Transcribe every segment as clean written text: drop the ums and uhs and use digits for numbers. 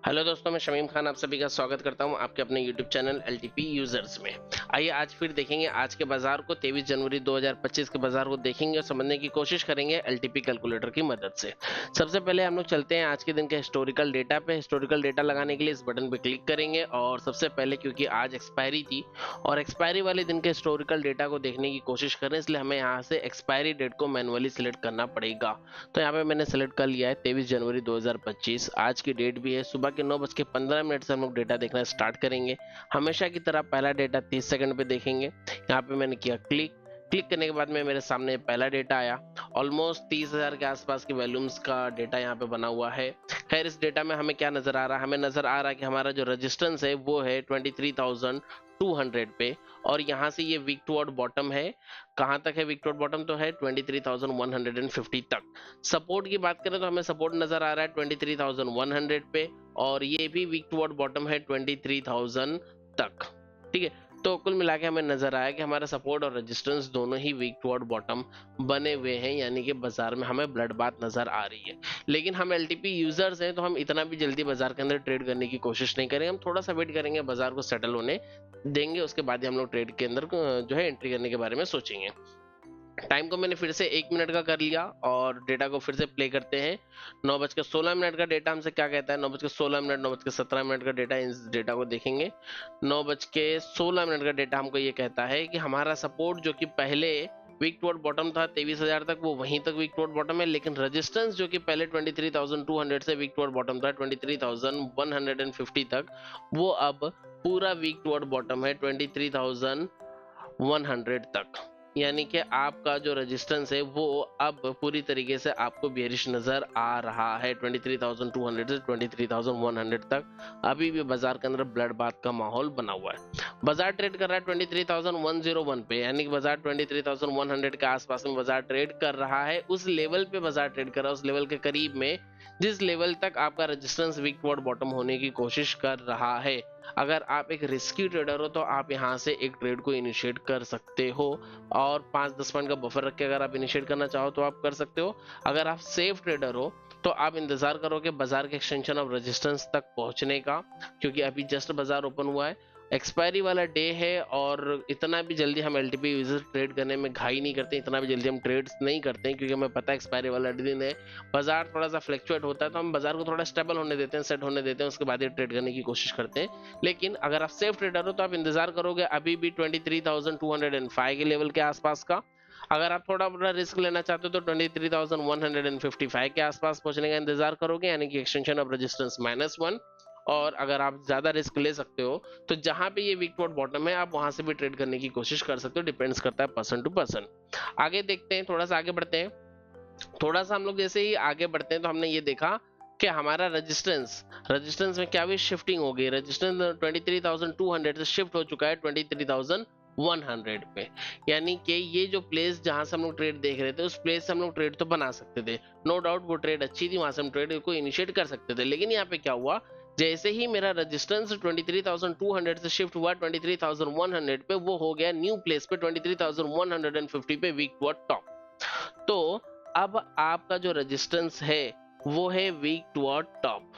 Hello दोस्तों, मैं शमीम खान आप सभी का स्वागत करता हूं आपके अपने यूट्यूब चैनल एलटीपी यूजर्स में। आइए आज फिर देखेंगे आज के बाजार को, 23 जनवरी 2025 के बाजार को देखेंगे और समझने की कोशिश करेंगे एलटीपी कैलकुलेटर की मदद से। सबसे पहले हम लोग चलते हैं आज के दिन के हिस्टोरिकल डेटा पे। हिस्टोरिकल डेटा लगाने के लिए इस बटन पे क्लिक करेंगे और सबसे पहले, क्योंकि आज एक्सपायरी थी और एक्सपायरी वाले दिन के हिस्टोरिकल डेटा को देखने की कोशिश करें, इसलिए हमें यहाँ से एक्सपायरी डेट को मैनुअली सिलेक्ट करना पड़ेगा। तो यहाँ पे मैंने सेलेक्ट कर लिया है 23 जनवरी 2025। आज की डेट भी है, सुबह के 9:15 से हम लोग डेटा देखना स्टार्ट करेंगे। हमेशा की तरह पहला डेटा 30 सेकंड पे देखेंगे। यहाँ पे मैंने किया क्लिक। क्लिक करने के बाद में मेरे सामने पहला डेटा आया। ऑलमोस्ट 30,000 के आसपास के वॉल्यूम्स का डेटा यहाँ पे बना हुआ है। खैर, इस डेटा में हमें क्या नजर आ रहा है? हमें नजर आ रहा है कि हमारा जो रेजिस्टेंस है वो है 23,200 पे, और यहाँ से ये वीक टुवर्ड बॉटम है। कहाँ तक है वीक टुवर्ड बॉटम? तो है 23,150 तक। सपोर्ट की बात करें तो हमें सपोर्ट नजर आ रहा है 23,100 पे, और ये भी वीक टुवर्ड बॉटम है 23,000 तक। ठीक है, तो कुल मिला के हमें नजर आया कि हमारा सपोर्ट और रेजिस्टेंस दोनों ही वीक टुवर्ड बॉटम बने हुए हैं, यानी कि बाजार में हमें ब्लड बात नजर आ रही है। लेकिन हम एलटीपी यूजर्स हैं, तो हम इतना भी जल्दी बाजार के अंदर ट्रेड करने की कोशिश नहीं करेंगे। हम थोड़ा सा वेट करेंगे, बाजार को सेटल होने देंगे, उसके बाद ही हम लोग ट्रेड के अंदर जो है एंट्री करने के बारे में सोचेंगे। टाइम को मैंने फिर से 1 मिनट का कर लिया और डेटा को फिर से प्ले करते हैं। 9:16 का डेटा हमसे क्या कहता है? 9:16, 9:17 का डेटा, इस डेटा को देखेंगे। 9:16 का डेटा हमको ये कहता है कि हमारा सपोर्ट जो कि पहले वीक टुवर्ड बॉटम था 23,000 तक, वो वहीं तक वीक टुवर्ड बॉटम है। लेकिन रेजिस्टेंस जो कि पहले 23,200 से वीक टुवर्ड बॉटम था 23,150 तक, वो अब पूरा वीक टुवर्ड बॉटम है 23,100 तक। यानी कि आपका जो रेजिस्टेंस है वो अब पूरी तरीके से आपको बेरिश नजर आ रहा है 23,200 से 23,100 तक। अभी भी बाजार के अंदर ब्लड बाथ का माहौल बना हुआ है। बाजार ट्रेड कर रहा है 23,101 पे, यानी कि बाजार 23,100 के आसपास में बाजार ट्रेड कर रहा है। उस लेवल पे बाजार ट्रेड कर रहा है, उस लेवल के करीब में जिस लेवल तक आपका रेजिस्टेंस वीक टुवर्ड बॉटम होने की कोशिश कर रहा है। अगर आप एक रिस्की ट्रेडर हो तो आप यहां से एक ट्रेड को इनिशिएट कर सकते हो, और 5-10 पॉइंट का बफर रख के अगर आप इनिशिएट करना चाहो तो आप कर सकते हो। अगर आप सेफ ट्रेडर हो तो आप इंतजार करोगे बाजार के एक्सटेंशन ऑफ रेजिस्टेंस तक पहुंचने का, क्योंकि अभी जस्ट बाजार ओपन हुआ है, एक्सपायरी वाला डे है, और इतना भी जल्दी हम एलटीपी यूजर ट्रेड करने में घाई नहीं करते, इतना भी जल्दी हम ट्रेड्स नहीं करते हैं, क्योंकि हमें पता है एक्सपायरी वाला दिन है, बाजार थोड़ा सा फ्लक्चुएट होता है, तो हम बाजार को थोड़ा स्टेबल होने देते हैं, सेट होने देते हैं, उसके बाद ही ट्रेड करने की कोशिश करते हैं। लेकिन अगर आप सेफ ट्रेडर हो तो आप इंतजार करोगे अभी भी 23,205 के लेवल के आसपास का। अगर आप थोड़ा बड़ा रिस्क लेना चाहते हो तो 23,155 के आसपास पहुंचने का इंतजार करोगे, यानी कि एक्सटेंशन ऑफ रेजिस्टेंस -1। और अगर आप ज्यादा रिस्क ले सकते हो तो जहां पे ये वीक टुवर्ड बॉटम है आप वहां से भी ट्रेड करने की कोशिश कर सकते हो, डिपेंड्स करता है पर्सन टू पर्सन। आगे देखते हैं, थोड़ा सा आगे बढ़ते हैं। थोड़ा सा हम लोग जैसे ही आगे बढ़ते हैं तो हमने ये देखा कि हमारा रेजिस्टेंस में क्या हुई? शिफ्टिंग हो गई। रेजिस्टेंस 23,200 से शिफ्ट हो चुका है 23,100 पे, यानी कि ये जो प्लेस जहां से हम लोग ट्रेड देख रहे थे उस प्लेस से हम लोग ट्रेड तो बना सकते थे, नो डाउट वो ट्रेड अच्छी थी, वहां से हम ट्रेड को इनिशिएट कर सकते थे। लेकिन यहाँ पे क्या हुआ? जैसे ही मेरा रेजिस्टेंस 23,200 से शिफ्ट हुआ 23,100 पे, वो हो गया न्यू प्लेस पे 23,150 पे वीक टुवर्ड टॉप। तो अब आपका जो रेजिस्टेंस है वो है weak toward top.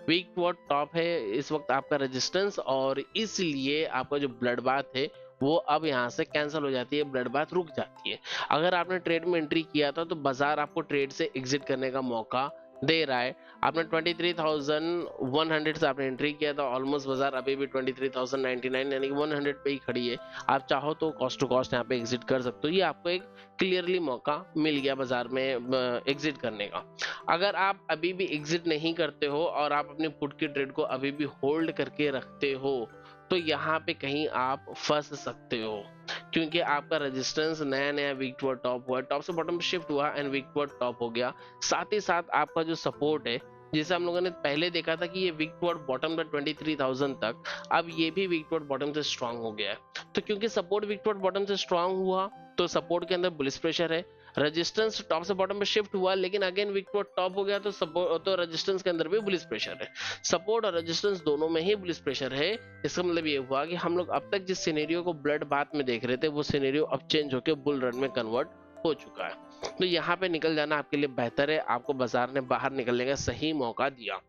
Weak toward top है इस वक्त आपका रेजिस्टेंस, और इसलिए आपका जो ब्लड बाथ है वो अब यहाँ से कैंसिल हो जाती है, ब्लड बाथ रुक जाती है। अगर आपने ट्रेड में एंट्री किया था तो बाजार आपको ट्रेड से एग्जिट करने का मौका दे रहा है। आपने 23,100 से आपने एंट्री किया था, ऑलमोस्ट बाजार अभी भी 23,099 यानी कि 100 पे ही खड़ी है। आप चाहो तो कॉस्ट टू कॉस्ट यहाँ पे एग्जिट कर सकते हो, ये आपको एक क्लियरली मौका मिल गया बाजार में एग्जिट करने का। अगर आप अभी भी एग्जिट नहीं करते हो और आप अपनी पुट की ट्रेड को अभी भी होल्ड करके रखते हो तो यहाँ पे कहीं आप फंस सकते हो, क्योंकि आपका रेजिस्टेंस नया नया वीक टुवर्ड टॉप हुआ, टॉप से बॉटम शिफ्ट हुआ एंड वीक टुवर्ड टॉप हो गया। साथ ही साथ आपका जो सपोर्ट है, जिसे हम लोगों ने पहले देखा था कि ये वीक टुवर्ड बॉटम था 23,000 तक, अब ये भी वीक टुवर्ड बॉटम से स्ट्रांग हो गया है। तो क्योंकि सपोर्ट वीक टुवर्ड बॉटम से स्ट्रांग हुआ तो सपोर्ट के अंदर बुलिश प्रेशर है। रेजिस्टेंस टॉप से बॉटम पे शिफ्ट हुआ लेकिन अगेन वीक टुवर्ड टॉप हो गया, तो सपोर्ट तो रेजिस्टेंस के अंदर भी बुलिश प्रेशर है। सपोर्ट और रेजिस्टेंस दोनों में ही बुलिश प्रेशर है। इसका मतलब ये हुआ कि हम लोग अब तक जिस सिनेरियो को ब्लड बाथ में देख रहे थे वो सिनेरियो अब चेंज होकर बुल रन में कन्वर्ट हो चुका है। तो यहाँ पे निकल जाना आपके लिए बेहतर है, आपको बाजार ने बाहर निकलने का सही मौका दिया।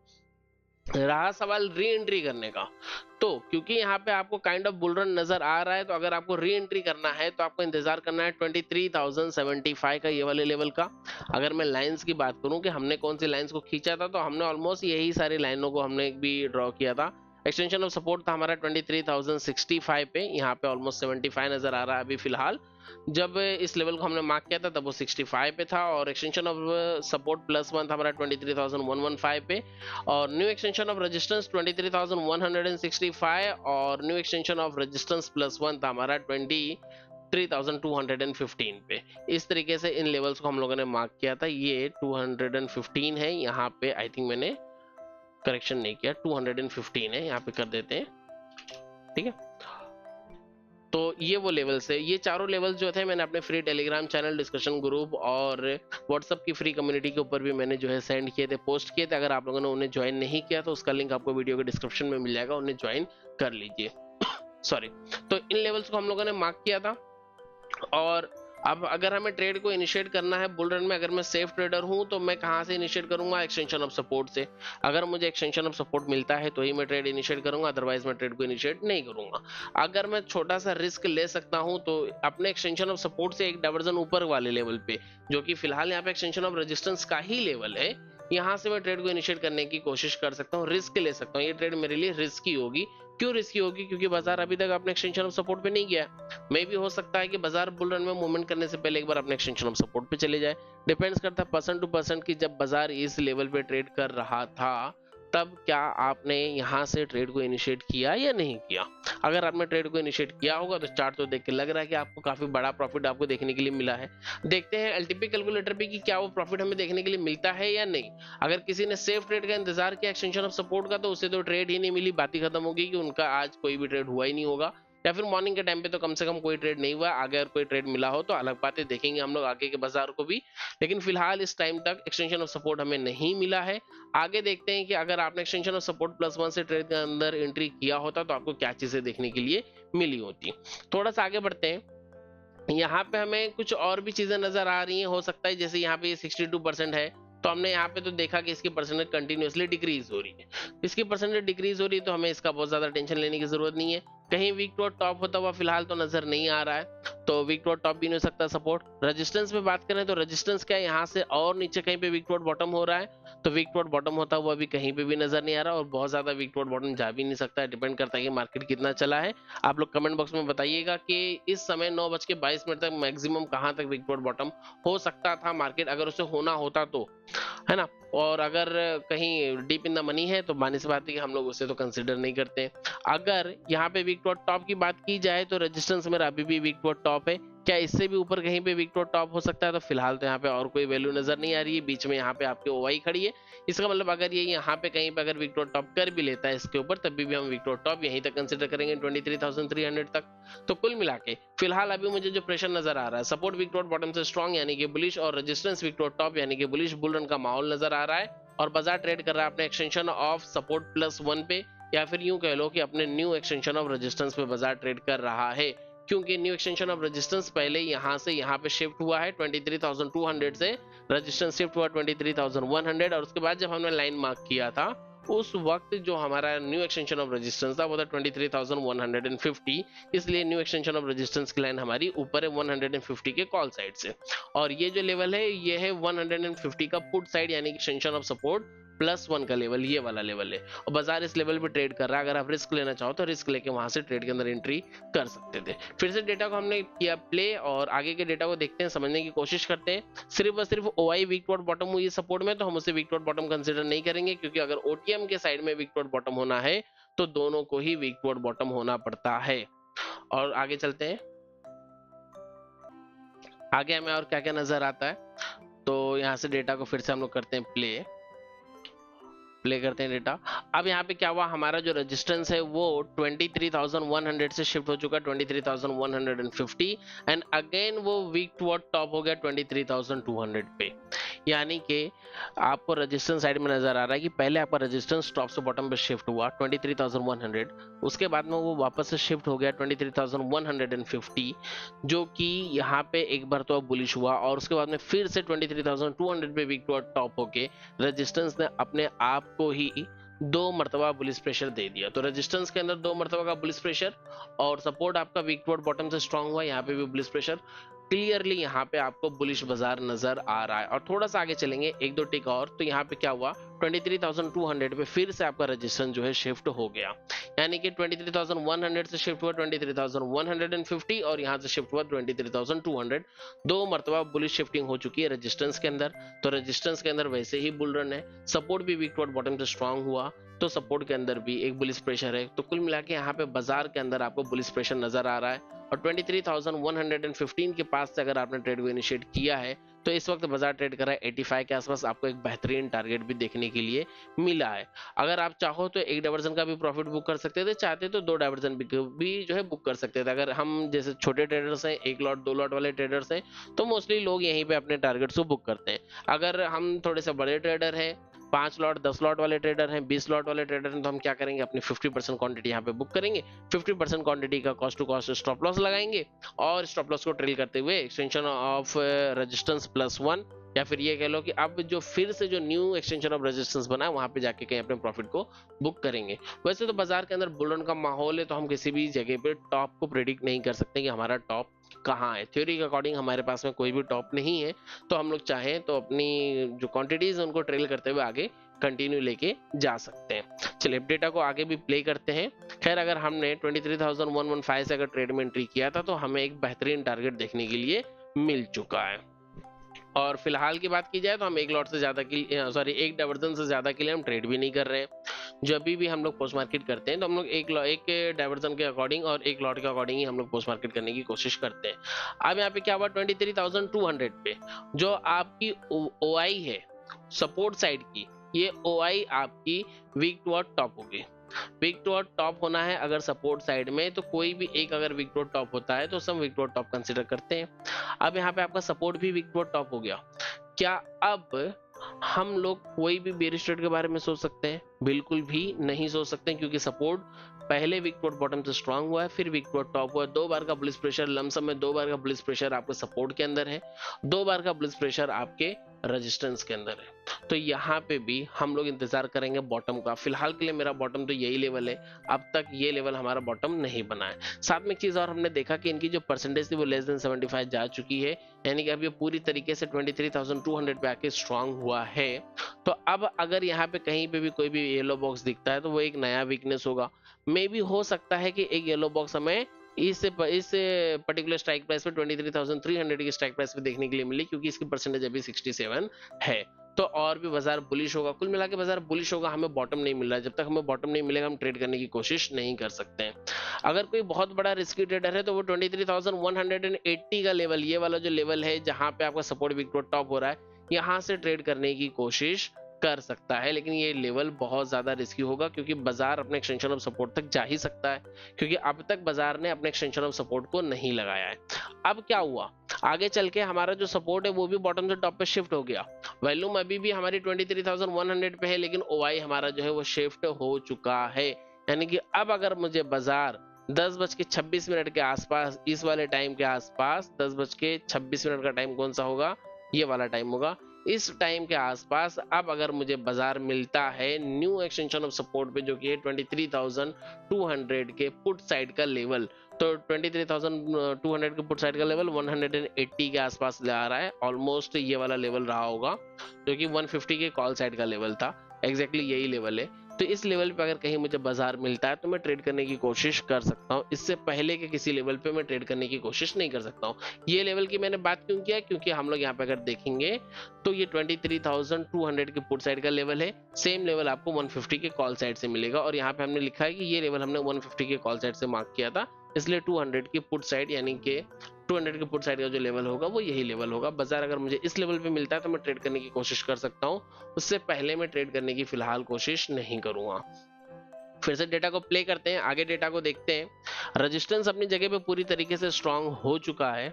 रहा सवाल री एंट्री करने का, तो क्योंकि यहाँ पे आपको काइंड ऑफ बुल रन नजर आ रहा है, तो अगर आपको री एंट्री करना है तो आपको इंतजार करना है 23,075 का, ये वाले लेवल का। अगर मैं लाइंस की बात करूं कि हमने कौन सी लाइंस को खींचा था, तो हमने ऑलमोस्ट यही सारी लाइनों को हमने भी ड्रॉ किया था। एक्सटेंशन ऑफ सपोर्ट था हमारा 23,065 पे, यहाँ पे ऑलमोस्ट 75 नजर आ रहा है अभी फिलहाल। जब इस लेवल को हमने मार्क किया था तब वो 65 पे था, और extension of support plus one था हमारा 23,115 पे, और न्यू एक्सटेंशन ऑफ रेजिस्टेंस 23,165, और new extension of resistance plus one था हमारा 23,215 पे। इस तरीके से इन लेवल्स को हम लोगों ने मार्क किया था। ये 215 है, यहाँ पे आई थिंक मैंने करेक्शन नहीं किया, 215 है, यहाँ पे कर देते हैं, ठीक है। तो ये वो लेवल्स है, ये चारों लेवल जो थे मैंने अपने free Telegram channel, discussion group और व्हाट्सएप की फ्री कम्युनिटी के ऊपर भी मैंने जो है सेंड किए थे, पोस्ट किए थे। अगर आप लोगों ने उन्हें ज्वाइन नहीं किया तो उसका लिंक आपको वीडियो के डिस्क्रिप्शन में मिल जाएगा, उन्हें ज्वाइन कर लीजिए। सॉरी। तो इन लेवल्स को हम लोगों ने मार्क किया था, और अब अगर हमें ट्रेड को इनिशिएट करना है बुल रन में, अगर मैं सेफ ट्रेडर हूं तो मैं कहां से इनिशिएट करूंगा? एक्सटेंशन ऑफ सपोर्ट से। अगर मुझे एक्सटेंशन ऑफ सपोर्ट मिलता है तो ही मैं ट्रेड इनिशिएट करूंगा, अदरवाइज मैं ट्रेड को इनिशिएट नहीं करूंगा। अगर मैं छोटा सा रिस्क ले सकता हूं तो अपने एक्सटेंशन ऑफ सपोर्ट से एक डाइवर्जन ऊपर वाले लेवल पे, जो कि फिलहाल यहाँ पे एक्सटेंशन ऑफ रेजिस्टेंस का ही लेवल है, यहाँ से मैं ट्रेड को इनिशिएट करने की कोशिश कर सकता हूँ, रिस्क ले सकता हूँ। ये ट्रेड मेरे लिए रिस्की होगी। क्यों रिस्की होगी? क्योंकि बाजार अभी तक अपने एक्सटेंशन ऑफ सपोर्ट पे नहीं गया। मे भी हो सकता है कि बाजार बुल रन में मूवमेंट करने से पहले एक बार अपने एक्सटेंशन ऑफ सपोर्ट पे चले जाए। डिपेंड्स करता है पर्सन टू पर्सन की जब बाजार इस लेवल पे ट्रेड कर रहा था तब क्या आपने यहां से ट्रेड को इनिशिएट किया या नहीं किया। अगर आपने ट्रेड को इनिशिएट किया होगा तो चार्ट तो देख के लग रहा है कि आपको काफी बड़ा प्रॉफिट आपको देखने के लिए मिला है। देखते हैं एलटीपी कैलकुलेटर पे कि क्या वो प्रॉफिट हमें देखने के लिए मिलता है या नहीं। अगर किसी ने सेफ ट्रेड का इंतजार किया एक्सटेंशन ऑफ सपोर्ट का, तो उसे तो ट्रेड ही नहीं मिली, बात ही खत्म होगी कि उनका आज कोई भी ट्रेड हुआ ही नहीं होगा, या फिर मॉर्निंग के टाइम पे तो कम से कम कोई ट्रेड नहीं हुआ। आगे अगर कोई ट्रेड मिला हो तो अलग बात है, देखेंगे हम लोग आगे के बाजार को भी, लेकिन फिलहाल इस टाइम तक एक्सटेंशन ऑफ सपोर्ट हमें नहीं मिला है। आगे देखते हैं कि अगर आपने extension of support plus one से ट्रेड के अंदर एंट्री किया होता तो आपको क्या चीजें देखने के लिए मिली होती। थोड़ा सा आगे बढ़ते हैं। यहाँ पे हमें कुछ और भी चीजें नजर आ रही हैं, हो सकता है जैसे यहाँ पे 62% है, तो हमने यहाँ पे तो देखा कि इसकी परसेंटेज कंटिन्यूअसली डिक्रीज हो रही है। इसकी परसेंटेज डिक्रीज हो रही है तो हमें इसका बहुत ज्यादा टेंशन लेने की जरूरत नहीं है। कहीं वीक टू टॉप होता हुआ फिलहाल तो नजर नहीं आ रहा है, तो वीक टू टॉप भी नहीं हो सकता। सपोर्ट रेजिस्टेंस पे बात करें तो रेजिस्टेंस क्या है, यहाँ से और नीचे कहीं पे वीक टू बॉटम हो रहा है, तो वीक टू बॉटम होता हुआ भी कहीं पे भी नजर नहीं आ रहा, और बहुत ज्यादा वीक टू बॉटम जा भी नहीं सकता है। डिपेंड करता है कि मार्केट कितना चला है। आप लोग कमेंट बॉक्स में बताइएगा कि इस समय 9:22 तक मैक्सिमम कहां तक वीक टू बॉटम हो सकता था मार्केट, अगर उसे होना होता तो, है ना। और अगर कहीं डीप इन द मनी है तो मानी सी बात है कि हम लोग उसे तो कंसिडर नहीं करते। अगर यहाँ पे वीक टू टॉप की बात की जाए तो रेजिस्टेंस मेरा अभी भी वीक टू टॉप है। क्या इससे भी ऊपर कहीं पे वीक टू टॉप हो सकता है? तो फिलहाल तो यहाँ पे और कोई वैल्यू नजर नहीं आ रही है। बीच में यहाँ पे आपके ओवाई खड़ी है, इसका मतलब अगर ये यहाँ पे कहीं पे अगर वीक टू टॉप कर भी लेता है इसके ऊपर, तभी भी हम वीक टू टॉप यहीं तक कंसिडर करेंगे 23,300 तक। तो कुल मिला के फिलहाल अभी मुझे जो प्रेशर नजर आ रहा है, सपोर्ट वीक टू बॉटम से स्ट्रॉन्ग यानी कि बुलिश, और रेजिस्टेंस वीक टू टॉप यानी कि बुलिश बुल रन का माहौल नजर आ रहा है, और बाजार ट्रेड कर रहा है अपने extension of support plus one पे, या फिर यूं कह लो कि अपने न्यू एक्सटेंशन ऑफ रेजिस्टेंस पे बाजार ट्रेड कर रहा है। क्योंकि न्यू एक्सटेंशन ऑफ रेजिस्टेंस पहले यहां से यहां पे शिफ्ट हुआ है 23,200 से, रेजिस्टेंस शिफ्ट हुआ 23,100, और उसके बाद जब हमने लाइन मार्क किया था उस वक्त जो हमारा न्यू एक्सटेंशन ऑफ रेजिस्टेंस था वो था 23,150, इसलिए न्यू एक्सटेंशन ऑफ रेजिस्टेंस की लाइन हमारी ऊपर है 150 के कॉल साइड से, और ये जो लेवल है ये है 150 का पुट साइड यानी कि extension of support plus one का लेवल, ये वाला लेवल है, और बाजार इस लेवल पे ट्रेड कर रहा है। अगर आप रिस्क लेना चाहो तो रिस्क लेके वहां से ट्रेड के अंदर एंट्री कर सकते थे। फिर से डेटा को हमने किया प्ले, और आगे के डेटा को देखते हैं, समझने की कोशिश करते हैं। सिर्फ और सिर्फ ओआई वीक टू बॉटम हुई सपोर्ट में तो हम उसे वीक टू बॉटम कंसिडर नहीं करेंगे, क्योंकि अगर ओटीएम के साइड में वीक टू बॉटम होना है तो दोनों को ही वीक टू बॉटम होना पड़ता है। और आगे चलते हैं, आगे हमें और क्या क्या नजर आता है। तो यहाँ से डेटा को फिर से हम लोग करते हैं प्ले करते हैं डेटा। अब यहाँ पे क्या हुआ, हमारा जो रेजिस्टेंस है वो 23,100 से शिफ्ट हो चुका 23,150, एंड अगेन वो वीक टुवर्ड टॉप हो गया 23,200 पे। यानी कि आपको रेजिस्टेंस साइड में नजर आ रहा है कि पहले आपका रेजिस्टेंस टॉप से बॉटम पे शिफ्ट हुआ 23,100, उसके बाद में वो वापस से शिफ्ट हो गया 23,150, जो कि यहाँ पे एक बार तो बुलिश हुआ, और उसके बाद में फिर से 23,200 पे वीक टुवर्ड टॉप होके रेजिस्टेंस ने अपने आप को ही दो मरतबा बुलिश प्रेशर दे दिया। तो रेजिस्टेंस के अंदर दो मरतबा का बुलिश प्रेशर और सपोर्ट आपका वीक टुवर्ड बॉटम से स्ट्रांग हुआ, यहाँ पे भी बुलिश प्रेशर। क्लियरली यहाँ पे आपको बुलिश बाजार नजर आ रहा है। और थोड़ा सा आगे चलेंगे एक दो टिक और, तो यहाँ पे क्या हुआ 23,200 पे फिर से आपका रेजिस्टेंस जो है शिफ्ट हो गया, यानी कि 23,100 से शिफ्ट हुआ 23,150 और यहाँ से शिफ्ट हुआ 23,200। दो मरतबा बुलिश शिफ्टिंग हो चुकी है रेजिस्टेंस के अंदर। तो रेजिस्टेंस के अंदर वैसे ही बुल रन है, सपोर्ट भी वीक टुवर्ड बॉटम से स्ट्रांग हुआ, तो सपोर्ट के अंदर भी एक बुलिश प्रेशर है। तो कुल मिला के यहाँ पे बाजार के अंदर आपको बुलिश प्रेशर नजर आ रहा है। और 23,115 के पास से अगर आपने ट्रेड को इनिशिएट किया है तो इस वक्त बाजार ट्रेड कर रहा है 85 के आसपास, आपको एक बेहतरीन टारगेट भी देखने के लिए मिला है। अगर आप चाहो तो एक डाइवर्जन का भी प्रॉफिट बुक कर सकते थे, चाहते तो दो डाइवर्जन भी जो है बुक कर सकते थे। अगर हम जैसे छोटे ट्रेडर्स हैं, एक लॉट दो लॉट वाले ट्रेडर्स हैं, तो मोस्टली लोग यहीं पे अपने टारगेट्स को बुक करते हैं। अगर हम थोड़े से बड़े ट्रेडर हैं, 5 लॉट 10 लॉट वाले ट्रेडर हैं, 20 लॉट वाले ट्रेडर हैं, तो हम क्या करेंगे, अपनी 50% क्वांटिटी यहाँ पे बुक करेंगे, 50% क्वांटिटी का cost to cost stop loss लगाएंगे और स्टॉप लॉस को ट्रेल करते हुए एक्सटेंशन ऑफ रेजिस्टेंस +1, या फिर ये कह लो कि अब जो फिर से जो न्यू एक्सटेंशन ऑफ रेजिस्टेंस बना है वहां पे जाके कहीं अपने प्रॉफिट को बुक करेंगे। वैसे तो बाजार के अंदर बुल रन का माहौल है, तो हम किसी भी जगह पे टॉप को प्रेडिक्ट नहीं कर सकते कि हमारा टॉप कहाँ है। थ्योरी के अकॉर्डिंग हमारे पास में कोई भी टॉप नहीं है, तो हम लोग चाहें तो अपनी जो क्वांटिटीज है उनको ट्रेल करते हुए आगे कंटिन्यू लेके जा सकते हैं। चलिए डेटा को आगे भी प्ले करते हैं। खैर अगर हमने 23,115 से अगर ट्रेड में एंट्री किया था तो हमें एक बेहतरीन टारगेट देखने के लिए मिल चुका है। और फिलहाल की बात की जाए तो हम एक लॉट से ज्यादा की एक डाइवर्जन से ज्यादा के लिए हम ट्रेड भी नहीं कर रहे हैं। जब भी हम लोग पोस्ट मार्केट करते हैं तो हम लोग एक डाइवर्जन के अकॉर्डिंग और एक लॉट के अकॉर्डिंग ही हम लोग पोस्ट मार्केट करने की कोशिश करते हैं। अब यहाँ पे क्या हुआ 23,200 पे जो आपकी OI है सपोर्ट साइड की, ये OI आपकी वीक टुवर्ड टॉप होगी। वीक टुवर्ड टॉप होना है अगर सपोर्ट साइड में, तो कोई भी एक अगर वीक टुवर्ड टॉप होता है तो सब वीक टुवर्ड टॉप कंसीडर करते हैं। अब यहाँ पे आपका सपोर्ट भी वीक टुवर्ड टॉप हो गया। क्या अब हम लोग कोई भी बेयरिश ट्रेड के बारे में सोच सकते हैं? बिल्कुल भी नहीं सोच सकते, क्योंकि सपोर्ट पहले वीक टुवर्ड बॉटम से स्ट्रांग हुआ है, फिर वीक टुवर्ड टॉप हुआ है। दो बार का बुलिश प्रेशर लमसम में, दो बार का बुलिश प्रेशर आपके सपोर्ट के अंदर है, दो बार का बुलिश प्रेशर आपके रेजिस्टेंस के अंदर है। तो यहाँ पे भी हम लोग इंतजार करेंगे बॉटम का। फिलहाल के लिए मेरा बॉटम तो यही लेवल है, अब तक ये लेवल हमारा बॉटम नहीं बना है। साथ में एक चीज और हमने देखा कि इनकी जो परसेंटेज थी वो लेस देन 75 जा चुकी है, यानी कि अब ये पूरी तरीके से 23,200 पे आके स्ट्रांग हुआ है। तो अब अगर यहाँ पे कहीं पे भी कोई भी येलो बॉक्स दिखता है तो वो एक नया वीकनेस होगा। मे भी हो सकता है कि एक येलो बॉक्स हमें इस पर्टिकुलर स्ट्राइक प्राइस पे 23,300 की स्ट्राइक प्राइस पे देखने के लिए मिली, क्योंकि इसकी परसेंटेज अभी 67 है। तो और भी बाजार बुलिश होगा। कुल मिला के बाजार बुलिश होगा, हमें बॉटम नहीं मिल रहा है। जब तक हमें बॉटम नहीं मिलेगा हम ट्रेड करने की कोशिश नहीं कर सकते हैं। अगर कोई बहुत बड़ा रिस्की ट्रेडर है तो वो 23,180 का लेवल, ये वाला जो लेवल है जहां पे आपका सपोर्ट वीक टॉप हो रहा है, यहां से ट्रेड करने की कोशिश कर सकता है। लेकिन ये लेवल बहुत ज्यादा रिस्की होगा, क्योंकि बाजार अपने एक्सटेंशन ऑफ सपोर्ट तक जा ही सकता है, क्योंकि अब तक बाजार ने अपने एक्सटेंशन ऑफ सपोर्ट को नहीं लगाया है। अब क्या हुआ, आगे चल के हमारा जो सपोर्ट है वो भी बॉटम से टॉप पे शिफ्ट हो गया। वॉल्यूम अभी भी हमारी 23,100 पे है, लेकिन OI हमारा जो है वो शिफ्ट हो चुका है। यानी कि अब अगर मुझे बाजार 10:26 के आसपास, इस वाले टाइम के आसपास, 10:26 का टाइम कौन सा होगा, ये वाला टाइम होगा, इस टाइम के आसपास अब अगर मुझे बाजार मिलता है न्यू एक्सटेंशन ऑफ सपोर्ट पे, जो कि है 23,200 के पुट साइड का लेवल, तो 23,200 के पुट साइड का लेवल 180 के आसपास ले आ रहा है। ऑलमोस्ट ये वाला लेवल रहा होगा, जो कि 150 के कॉल साइड का लेवल था। एग्जैक्टली यही लेवल है। तो इस लेवल पे अगर कहीं मुझे बाजार मिलता है तो मैं ट्रेड करने की कोशिश कर सकता हूँ। इससे पहले के किसी लेवल पे मैं ट्रेड करने की कोशिश नहीं कर सकता हूँ। ये लेवल की मैंने बात क्यों किया, क्योंकि हम लोग यहाँ पे अगर देखेंगे तो ये 23,200 के पुट साइड का लेवल है। सेम लेवल आपको 150 के कॉल साइड से मिलेगा, और यहाँ पे हमने लिखा है कि ये लेवल हमने 150 के कॉल साइड से मार्क किया था, इसलिए 200 की पुट साइड, यानी कि 200 के पुट साइड का जो लेवल होगा वो यही लेवल होगा। बाजार अगर मुझे इस लेवल पे मिलता है तो मैं ट्रेड करने की कोशिश कर सकता हूँ, उससे पहले मैं ट्रेड करने की फिलहाल कोशिश नहीं करूंगा। फिर से डेटा को प्ले करते हैं, आगे डेटा को देखते हैं। रेजिस्टेंस अपनी जगह पे पूरी तरीके से स्ट्रांग हो चुका है।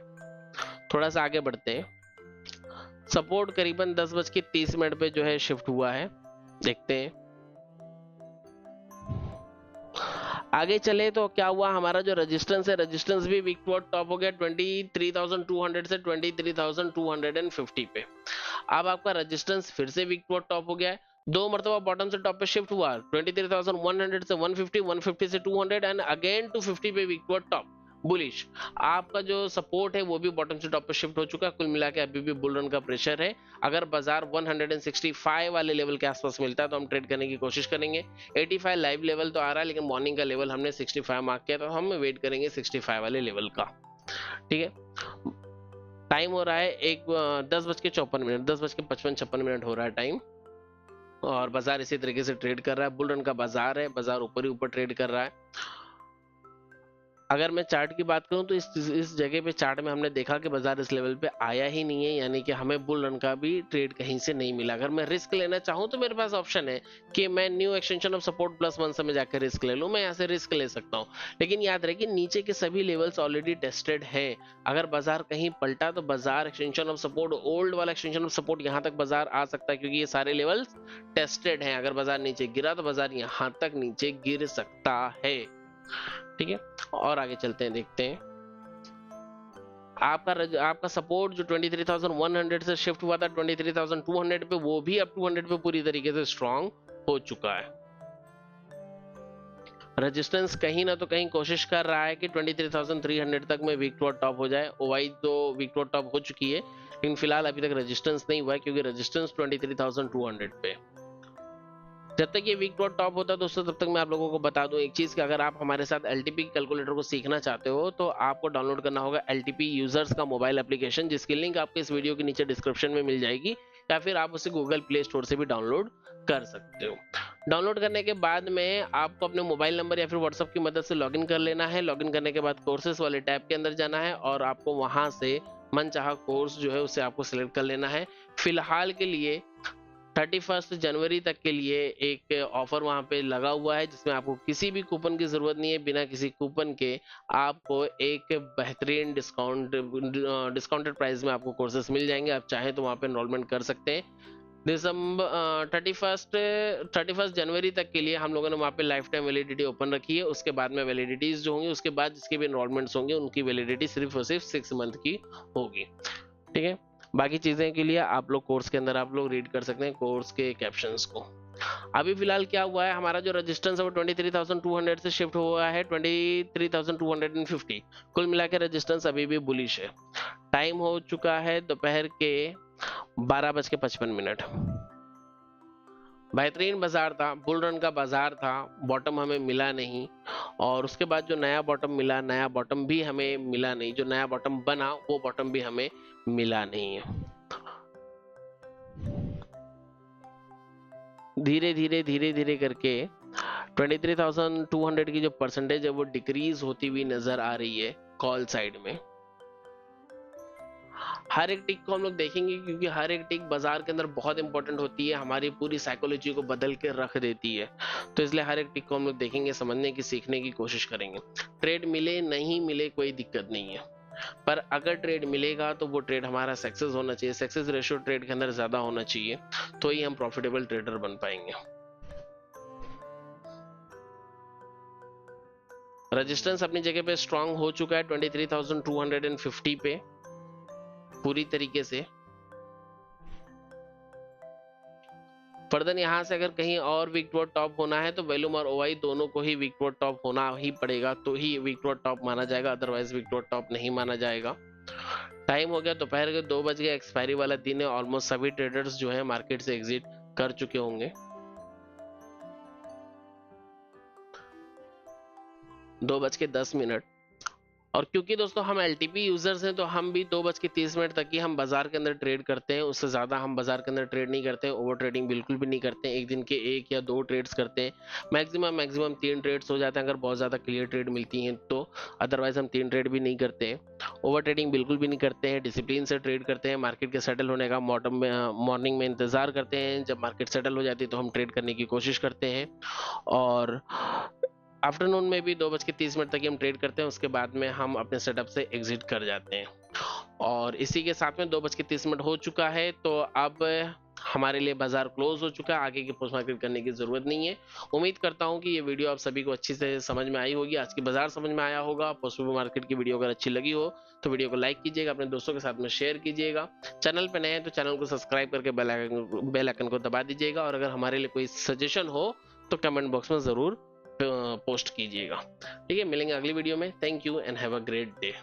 थोड़ा सा आगे बढ़ते हैं। सपोर्ट करीबन 10:30 पे जो है शिफ्ट हुआ है, देखते हैं आगे चले तो क्या हुआ। हमारा जो रेजिस्टेंस है, रेजिस्टेंस भी वीक टुवर्ड टॉप हो गया 23,200 से 23,250 पे। अब आपका रेजिस्टेंस फिर से वीक टुवर्ड टॉप हो गया है, दो मरतबा बॉटम से टॉप पे शिफ्ट हुआ, 23,100 से 150, 150 से 200 एंड अगेन 250 पे वीक टू टॉप बुलिश। आपका जो सपोर्ट है वो भी बॉटम से टॉप पे शिफ्ट हो चुका है। कुल मिला के अभी भी बुल रन का प्रेशर है। अगर बाजार 165 वाले लेवल के आसपास मिलता है तो हम ट्रेड करने की कोशिश करेंगे। 85 लाइव लेवल तो आ रहा है, लेकिन मॉर्निंग का लेवल हमने 65 मार्क किया, तो हम वेट करेंगे 65 वाले लेवल का। ठीक है, टाइम हो रहा है 10:54, 10:55-56 हो रहा है टाइम, और बाजार इसी तरीके से ट्रेड कर रहा है। बुल रन का बाजार है, बाजार ऊपर ही ऊपर ट्रेड कर रहा है। अगर मैं चार्ट की बात करूं तो इस जगह पे चार्ट में हमने देखा कि बाजार इस लेवल पे आया ही नहीं है, यानी कि हमें बुल रन का भी ट्रेड कहीं से नहीं मिला। अगर मैं रिस्क लेना चाहूं तो मेरे पास ऑप्शन है कि मैं न्यू एक्सटेंशन ऑफ सपोर्ट +1 से मैं जाकर रिस्क ले लूं, मैं यहाँ से रिस्क ले सकता हूं। लेकिन याद रहे कि नीचे के सभी लेवल्स ऑलरेडी टेस्टेड है। अगर बाजार कहीं पलटा तो बाजार एक्सटेंशन ऑफ सपोर्ट, ओल्ड वाला एक्सटेंशन ऑफ सपोर्ट यहाँ तक बाजार आ सकता है, क्योंकि ये सारे लेवल्स टेस्टेड हैं। अगर बाजार नीचे गिरा तो बाजार यहाँ तक नीचे गिर सकता है। ठीक है, और आगे चलते हैं, देखते हैं आपका सपोर्ट जो 23,100 से शिफ्ट हुआ था 23,200 पे, वो भी अब 200 पे पूरी तरीके से स्ट्रांग हो चुका है। रेजिस्टेंस कहीं ना तो कहीं कोशिश कर रहा है कि 23,300 तक में वीक टू टॉप हो जाए। ओवाई तो वीक टू टॉप हो चुकी है, लेकिन फिलहाल अभी तक रेजिस्टेंस नहीं हुआ है, क्योंकि रेजिस्टेंस 23,200 पे। जब तक ये वीक टू टॉप होता है दोस्तों, तब तक मैं आप लोगों को बता दूं एक चीज कि अगर आप हमारे साथ एलटीपी कैलकुलेटर को सीखना चाहते हो तो आपको डाउनलोड करना होगा एलटीपी यूजर्स का मोबाइल एप्लीकेशन, जिसकी लिंक आपको इस वीडियो के नीचे डिस्क्रिप्शन में मिल जाएगी, या फिर आप उसे गूगल प्ले स्टोर से भी डाउनलोड कर सकते हो। डाउनलोड करने के बाद में आपको अपने मोबाइल नंबर या फिर व्हाट्सएप की मदद से लॉगिन कर लेना है। लॉगिन करने के बाद कोर्सेस वाले टैब के अंदर जाना है और आपको वहां से मनचाहा कोर्स जो है उसे आपको सिलेक्ट कर लेना है। फिलहाल के लिए 31 जनवरी तक के लिए एक ऑफर वहां पे लगा हुआ है, जिसमें आपको किसी भी कूपन की जरूरत नहीं है। बिना किसी कूपन के आपको एक बेहतरीन डिस्काउंटेड प्राइस में आपको कोर्सेस मिल जाएंगे। आप चाहें तो वहां पे एनरोलमेंट कर सकते हैं। दिसंबर 31 जनवरी तक के लिए हम लोगों ने वहाँ पे लाइफ टाइम वैलिडिटी ओपन रखी है। उसके बाद में वैलिडिटीज जो होंगी, उसके बाद जिसके भी एनरोलमेंट्स होंगे उनकी वैलिडिटी सिर्फ और सिर्फ 6 मंथ की होगी। ठीक है, बाकी चीजें के लिए आप लोग कोर्स के अंदर आप लोग रीड कर सकते हैं कोर्स के कैप्शंस को। अभी फिलहाल क्या हुआ है, हमारा जो रेजिस्टेंस है वो 23,200 से शिफ्ट हुआ है 23,250। कुल मिला के रेजिस्टेंस अभी भी बुलिश है। टाइम हो चुका है दोपहर के 12:55। बेहतरीन बाजार था, बुल रन का बाजार था, बॉटम हमें मिला नहीं, और उसके बाद जो नया बॉटम मिला, नया बॉटम भी हमें मिला नहीं। जो नया बॉटम बना वो बॉटम भी हमें मिला नहीं है। धीरे धीरे धीरे धीरे करके 23,200 की जो परसेंटेज है वो डिक्रीज होती हुई नजर आ रही है कॉल साइड में। हर एक टिक को हम लोग देखेंगे, क्योंकि हर एक टिक बाजार के अंदर बहुत इंपॉर्टेंट होती है, हमारी पूरी साइकोलॉजी को बदल के रख देती है। तो इसलिए हर एक टिक को हम लोग देखेंगे, समझने की, सीखने की कोशिश करेंगे। ट्रेड मिले नहीं मिले कोई दिक्कत नहीं है, पर अगर ट्रेड मिलेगा तो वो ट्रेड हमारा सक्सेस होना चाहिए। सक्सेस रेशियो ट्रेड के अंदर ज्यादा होना चाहिए, तो ही हम प्रॉफिटेबल ट्रेडर बन पाएंगे। रेजिस्टेंस अपनी जगह पे स्ट्रांग हो चुका है 23,250 पे पूरी तरीके से। फर्दर यहाँ से अगर कहीं और वीक टू टॉप होना है तो वैल्यूम और ओआई दोनों को ही वीक टू टॉप होना ही पड़ेगा, तो ही वीक टू टॉप माना जाएगा, अदरवाइज वीक टू टॉप नहीं माना जाएगा। टाइम हो गया दोपहर के 2 बज गए, एक्सपायरी वाला दिन है। ऑलमोस्ट सभी ट्रेडर्स जो है मार्केट से एग्जिट कर चुके होंगे। 2:10, और क्योंकि दोस्तों हम एलटीपी यूजर्स हैं तो हम भी 2:30 तक ही हम बाजार के अंदर ट्रेड करते हैं, उससे ज्यादा हम बाजार के अंदर ट्रेड नहीं करते हैं। ओवर ट्रेडिंग बिल्कुल भी नहीं करते हैं। एक दिन के 1 या 2 ट्रेड्स करते हैं, मैक्सिमम 3 ट्रेड्स हो जाते हैं अगर बहुत ज्यादा क्लियर ट्रेड मिलती हैं तो। अदरवाइज हम 3 ट्रेड भी नहीं करते हैं। ओवर ट्रेडिंग बिल्कुल भी नहीं करते हैं, डिसिप्लिन से ट्रेड करते हैं। मार्केट के सेटल होने का मॉर्निंग में इंतजार करते हैं, जब मार्केट सेटल हो जाती है तो हम ट्रेड करने की कोशिश करते हैं। और आफ्टरनून में भी 2:30 तक ही हम ट्रेड करते हैं, उसके बाद में हम अपने सेटअप से एग्जिट कर जाते हैं। और इसी के साथ में 2:30 हो चुका है, तो अब हमारे लिए बाजार क्लोज हो चुका है, आगे की पोस्ट मार्केट करने की जरूरत नहीं है। उम्मीद करता हूं कि ये वीडियो आप सभी को अच्छी से समझ में आई होगी, आज की बाजार समझ में आया होगा। पोस्ट मार्केट की वीडियो अगर अच्छी लगी हो तो वीडियो को लाइक कीजिएगा, अपने दोस्तों के साथ में शेयर कीजिएगा। चैनल पे नए हैं तो चैनल को सब्सक्राइब करके बेल आइकन को दबा दीजिएगा, और अगर हमारे लिए कोई सजेशन हो तो कमेंट बॉक्स में जरूर पोस्ट कीजिएगा। ठीक है, मिलेंगे अगली वीडियो में। Thank you and have a great day.